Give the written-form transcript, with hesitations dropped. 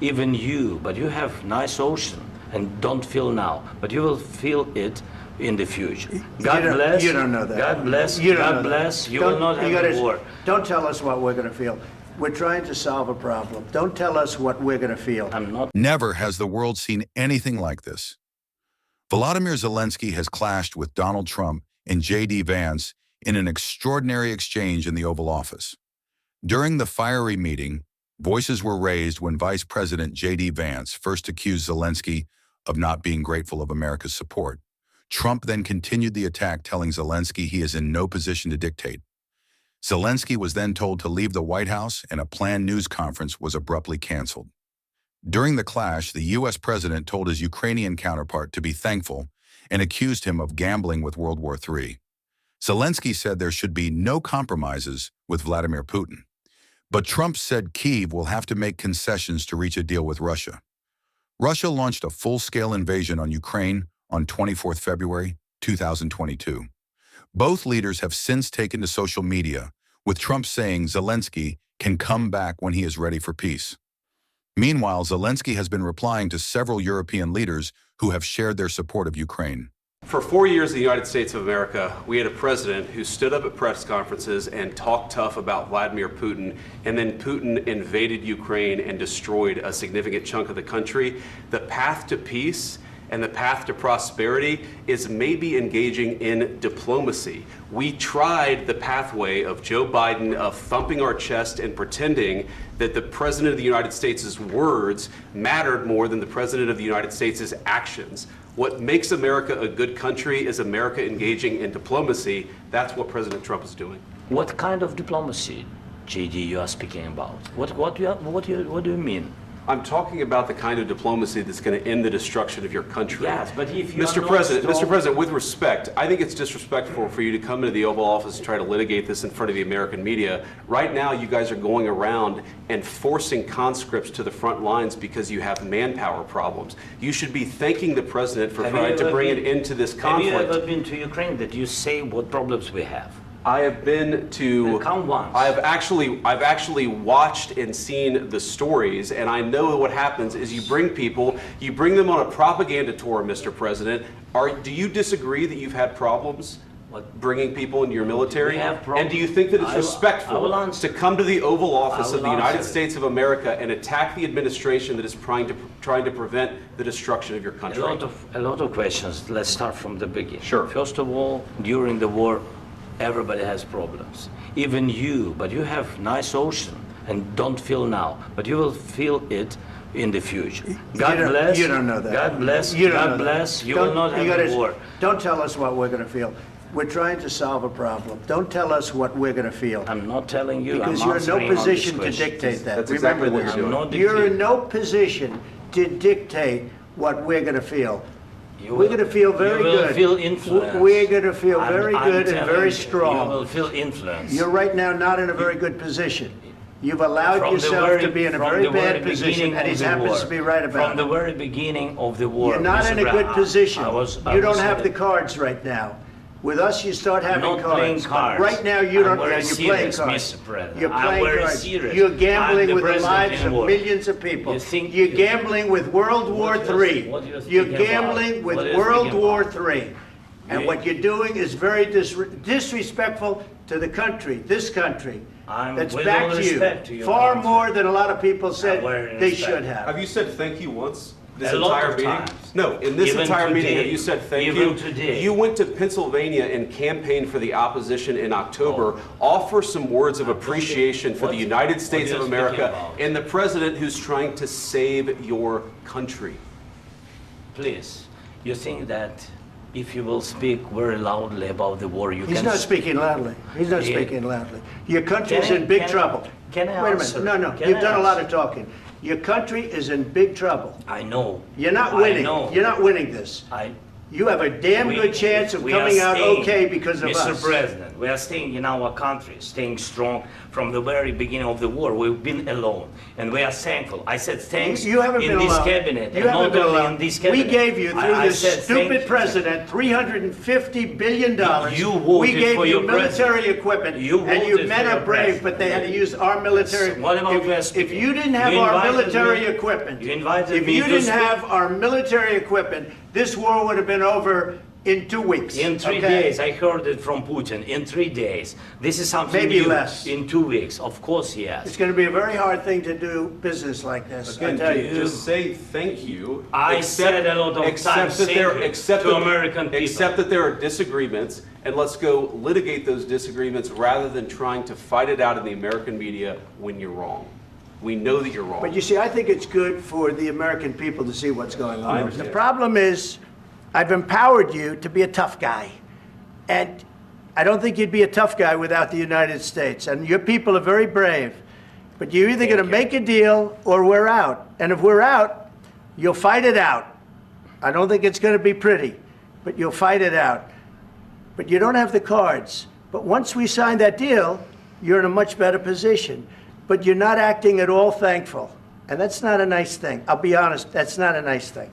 even you, but you have nice ocean and don't feel now, but you will feel it in the future. God bless. You don't know that. God bless. You don't God know that. bless. You will not have a war. Don't tell us what we're going to feel. We're trying to solve a problem. Don't tell us what we're going to feel. I'm not. Never has the world seen anything like this. Volodymyr Zelensky has clashed with Donald Trump and J.D. Vance in an extraordinary exchange in the Oval Office. During the fiery meeting, voices were raised when Vice President J.D. Vance first accused Zelensky of not being grateful of America's support. Trump then continued the attack, telling Zelensky he is in no position to dictate. Zelensky was then told to leave the White House, and a planned news conference was abruptly canceled. During the clash, the U.S. president told his Ukrainian counterpart to be thankful and accused him of gambling with World War III. Zelensky said there should be no compromises with Vladimir Putin. But Trump said Kyiv will have to make concessions to reach a deal with Russia. Russia launched a full-scale invasion on Ukraine on 24 February 2022. Both leaders have since taken to social media, with Trump saying Zelensky can come back when he is ready for peace. Meanwhile, Zelensky has been replying to several European leaders who have shared their support of Ukraine. For 4 years in the United States of America, we had a president who stood up at press conferences and talked tough about Vladimir Putin, and then Putin invaded Ukraine and destroyed a significant chunk of the country. The path to peace and the path to prosperity is maybe engaging in diplomacy. We tried the pathway of Joe Biden of thumping our chest and pretending that the President of the United States' words mattered more than the President of the United States' actions. What makes America a good country is America engaging in diplomacy. That's what President Trump is doing. What kind of diplomacy, JD, you are speaking about? What do you mean? I'm talking about the kind of diplomacy that's going to end the destruction of your country. Yes, but if you Mr. President, with respect, I think it's disrespectful for you to come into the Oval Office and try to litigate this in front of the American media. Right now, you guys are going around and forcing conscripts to the front lines because you have manpower problems. You should be thanking the President for trying to bring an end to this conflict. Have you ever been to Ukraine that you say what problems we have? I have been to. Come once. I've actually watched and seen the stories, and I know what happens is you bring them on a propaganda tour, Mr. President. Do you disagree that you've had problems bringing people into your military? And do you think that it's respectful to come to the Oval Office of the United States of America and attack the administration that is trying to prevent the destruction of your country? A lot of questions. Let's start from the beginning. Sure. First of all, during the war, everybody has problems. Even you, but you have nice ocean and don't feel now, but you will feel it in the future. God bless. You don't know that. God bless. You don't God know bless. that. You will not have a war. Don't tell us what we're going to feel. We're trying to solve a problem. Don't tell us what we're going to feel. I'm not telling you. Because I'm you're in no answering on position this to question. dictate that. That's Remember exactly what this. you're doing. You're in no position to dictate what we're going to feel. We're going to feel very good. You will feel influence. We're going to feel very good and very strong. You will feel influence. You're right now not in a very good position. You've allowed yourself to be in a very bad position, and he happens to be right about it. From the very beginning of the war. You're not in a good position. You don't have the cards. cards right now. With us, you start having not playing cards. Right now, you don't. You're playing serious, cards. Mr. President. You're playing cards. Serious. You're gambling with the president lives of war. millions of people. You're gambling with World War III. You're gambling with World War III. And what you're doing is very disrespectful to the country, this country. That's back to you. Far more than a lot of people said they should have. Have you said thank you once? This A lot entire of meeting? times. No, in this Even entire meeting, today. have you said thank Even you? today. You went to Pennsylvania and campaigned for the opposition in October. Offer some words of appreciation for the United States of America and the president who's trying to save your country. Please, you think that if you will speak very loudly about the war, He's not speaking loudly. He's not speaking loudly. Your country is in big trouble. Can I Wait a answer? minute. No. Can You've I done a lot answer? of talking. Your country is in big trouble. I know. You're not winning. I know. You're not winning this. you have a damn good chance of we are coming out staying, okay because of Mr. us. President, we are staying in our country, staying strong from the very beginning of the war. We've been alone, and we are thankful. I said thanks You haven't in been this alone. cabinet, You and haven't not been only alone. in this cabinet. We gave you, through I this said thank stupid you. president, $350 billion. You voted We gave for you your military president. equipment, You and you voted men for are your brave, but they had to use our military. What about If West you didn't have You our invited military me- equipment, you invited if me you to didn't speak- have our military equipment, this war would have been over in 2 weeks. In 3 okay? days, I heard it from Putin. In 3 days, this is something Maybe new. less. In 2 weeks, of course, yes. It's going to be a very hard thing to do business like this. I Again, tell you. just say thank you. I said a lot of times thank you to American people. Accept that there are disagreements, and let's go litigate those disagreements rather than trying to fight it out in the American media when you're wrong. We know that you're wrong. But you see, I think it's good for the American people to see what's going I on. The understand. problem is, I've empowered you to be a tough guy. And I don't think you'd be a tough guy without the United States. And your people are very brave. But you're either going to make a deal or we're out. And if we're out, you'll fight it out. I don't think it's going to be pretty, but you'll fight it out. But you don't have the cards. But once we sign that deal, you're in a much better position. But you're not acting at all thankful. And that's not a nice thing. I'll be honest, that's not a nice thing.